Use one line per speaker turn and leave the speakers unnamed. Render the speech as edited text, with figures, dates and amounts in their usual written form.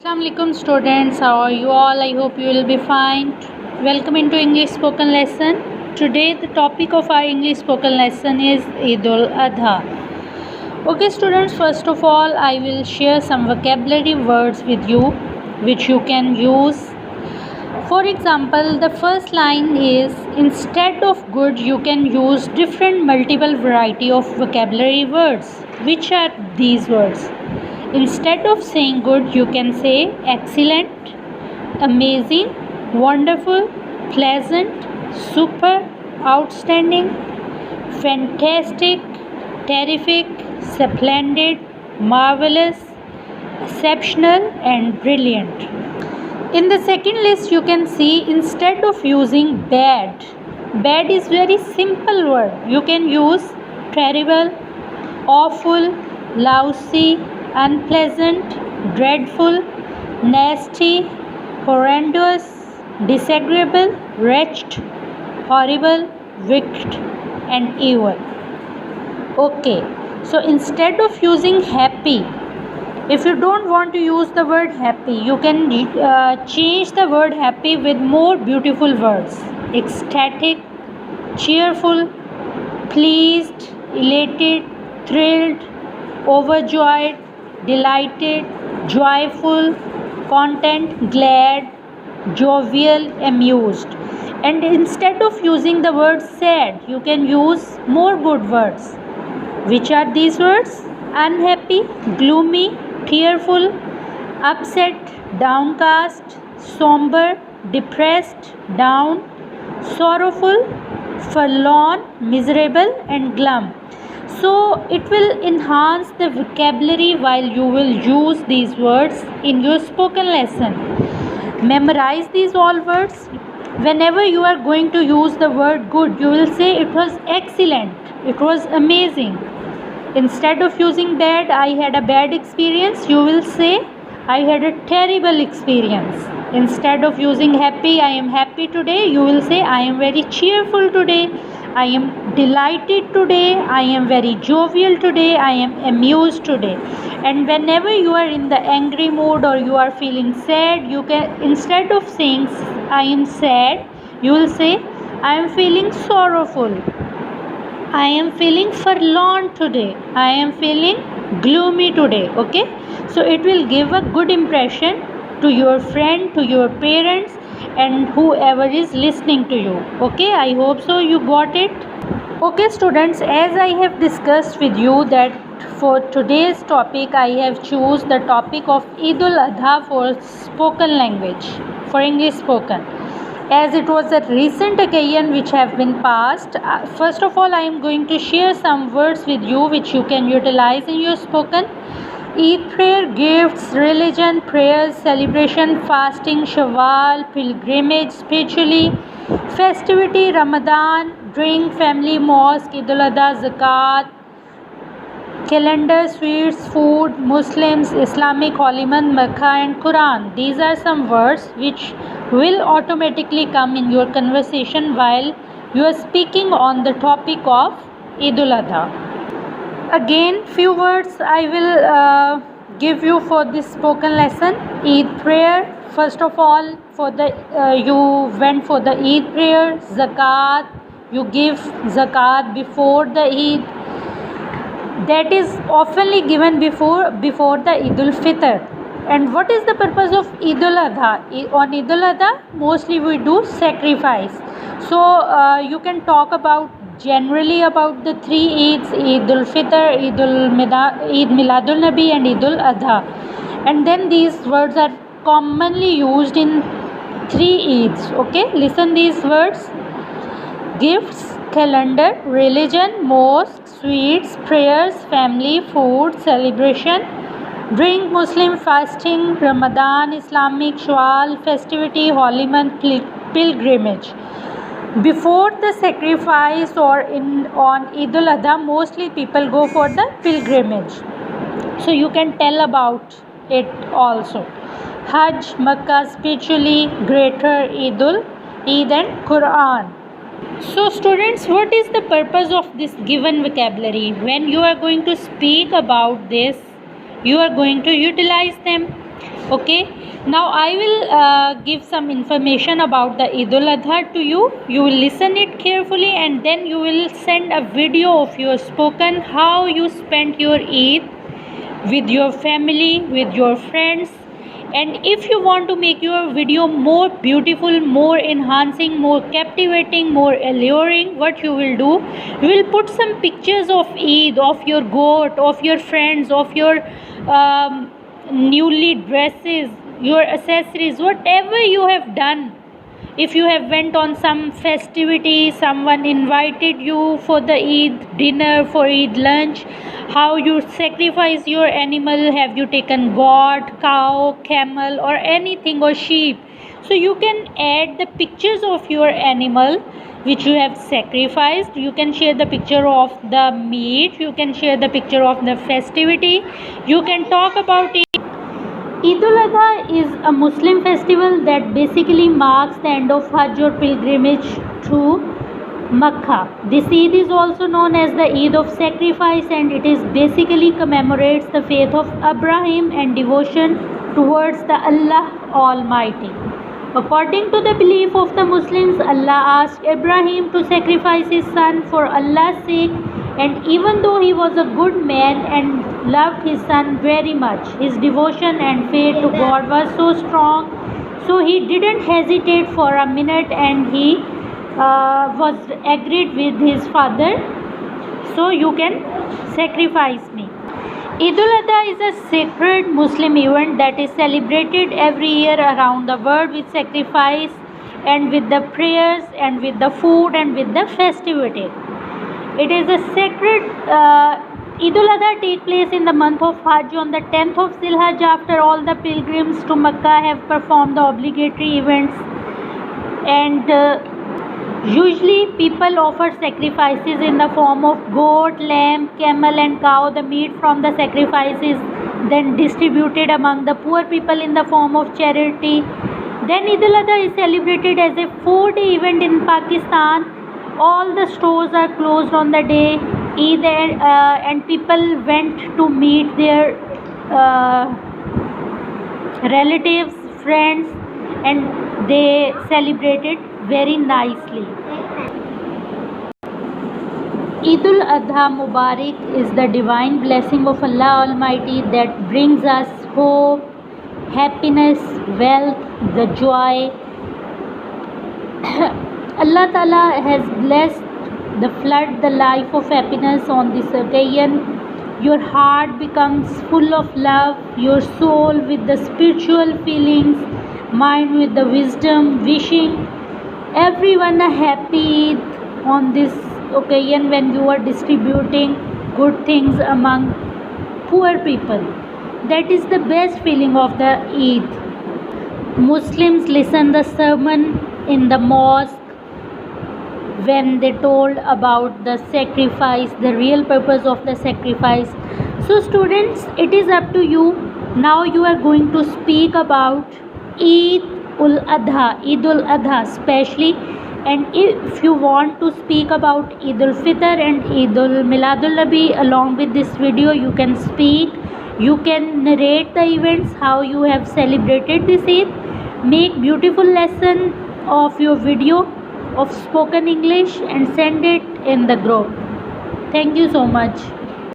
Assalamualaikum students, how are you all? I hope you will be fine. Welcome into English spoken lesson. Today the topic of our English spoken lesson is Eid-ul Adha. Okay students, first of all I will share some vocabulary words with you which you can use. For example, the first line is instead of good you can use different multiple variety of vocabulary words. Which are these words? Instead of saying good, you can say excellent, amazing, wonderful, pleasant, super, outstanding, fantastic, terrific, splendid, marvelous, exceptional, and brilliant. In the second list, you can see instead of using bad, bad is very simple word. You can use terrible, awful, lousy, unpleasant, dreadful, nasty, horrendous, disagreeable, wretched, horrible, wicked, and evil. Okay, so instead of using happy, if you don't want to use the word happy, you can change the word happy with more beautiful words. Ecstatic, cheerful, pleased, elated, thrilled, overjoyed, delighted, joyful, content, glad, jovial, amused. And instead of using the word sad, you can use more good words. Which are these words? Unhappy, gloomy, tearful, upset, downcast, somber, depressed, down, sorrowful, forlorn, miserable, and glum. So it will enhance the vocabulary while you will use these words in your spoken lesson. Memorize these all words. Whenever you are going to use the word good, you will say it was excellent, it was amazing. Instead of using bad, I had a bad experience, you will say I had a terrible experience. Instead of using happy, I am happy today, you will say I am very cheerful today, I am delighted today, I am very jovial today, I am amused today. And whenever you are in the angry mood or you are feeling sad, you can, instead of saying I am sad, you will say I am feeling sorrowful, I am feeling forlorn today, I am feeling gloomy today. Okay, so it will give a good impression to your friend, to your parents, and whoever is listening to you. Okay, I hope so you got it. Okay students, as I have discussed with you that for today's topic I have choose the topic of Eid-ul Adha for spoken language, for English spoken, as it was a recent occasion which have been passed. First of all, I am going to share some words with you which you can utilize in your spoken. Eid prayer, gifts, religion, prayers, celebration, fasting, Shawwal, pilgrimage, spiritually, festivity, Ramadan, drink, family, mosque, Eid-ul Adha, zakat, calendar, sweets, food, Muslims, Islamic, Holy Month, Makkah, and Quran. These are some words which will automatically come in your conversation while you are speaking on the topic of Eid-ul Adha. Again, few words I will give you for this spoken lesson. Eid prayer. First of all, for the you went for the Eid prayer. Zakat, you give zakat before the Eid. That is oftenly given before the Eid-ul Fitr. And what is the purpose of Eid-ul Adha? On Eid-ul Adha, mostly we do sacrifice. So you can talk about generally about the three Eids: Eid-ul Fitr, Eid Miladul Nabi, and Eid-ul Adha. And then these words are commonly used in three Eids. Okay, listen these words: gifts, calendar, religion, mosque, sweets, prayers, family, food, celebration, drink, Muslim, fasting, Ramadan, Islamic, Shawwal, festivity, Holy Month, pilgrimage. Before the sacrifice or on Eid-ul Adha, mostly people go for the pilgrimage. So you can tell about it also. Hajj, Makkah, spiritually, greater Eid and Quran. So students, what is the purpose of this given vocabulary? When you are going to speak about this, you are going to utilize them. Okay, now I will give some information about the Eid ul Adha to you. You will listen it carefully and then you will send a video of your spoken how you spent your Eid with your family, with your friends. And if you want to make your video more beautiful, more enhancing, more captivating, more alluring, what you will do, you will put some pictures of Eid, of your goat, of your friends, of your newly dresses, your accessories, whatever you have done. If you have went on some festivity, someone invited you for the Eid dinner, for Eid lunch, how you sacrifice your animal, have you taken goat, cow, camel or anything, or sheep. So you can add the pictures of your animal which you have sacrificed. You can share the picture of the meat, you can share the picture of the festivity, you can talk about it. Eid ul Adha is a Muslim festival that basically marks the end of Hajj or pilgrimage through Makkah. This Eid is also known as the Eid of Sacrifice, and it is basically commemorates the faith of Abraham and devotion towards the Allah Almighty. According to the belief of the Muslims, Allah asked Abraham to sacrifice his son for Allah's sake, and even though he was a good man and loved his son very much, his devotion and faith to God was so strong, so he didn't hesitate for a minute, and he was agreed with his father, so you can sacrifice me. Eid ul Adha is a sacred Muslim event that is celebrated every year around the world with sacrifice and with the prayers and with the food and with the festivity. It is a sacred Eid ul Adha takes place in the month of Hajj on the 10th of Zilhajj, after all the pilgrims to Makkah have performed the obligatory events, and usually people offer sacrifices in the form of goat, lamb, camel and cow. The meat from the sacrifices then distributed among the poor people in the form of charity. Then Eid ul Adha is celebrated as a 4-day event in Pakistan. All the stores are closed on the day Eid, and people went to meet their relatives, friends, and they celebrated very nicely. Eid ul Adha Mubarak is the divine blessing of Allah Almighty that brings us hope, happiness, wealth, the joy. Allah Ta'ala has blessed the flood, the life of happiness on this occasion. Your heart becomes full of love, your soul with the spiritual feelings, mind with the wisdom, wishing everyone a happy Eid on this occasion when you are distributing good things among poor people. That is the best feeling of the Eid. Muslims listen the sermon in the mosque when they told about the sacrifice, the real purpose of the sacrifice. So students, it is up to you. Now you are going to speak about Eid ul Adha especially, and if you want to speak about Eid ul Fitr and Eid ul Miladul Nabi along with this video, you can speak, you can narrate the events, how you have celebrated this Eid, make beautiful lesson of your video of spoken English and send it in the group. Thank you so much.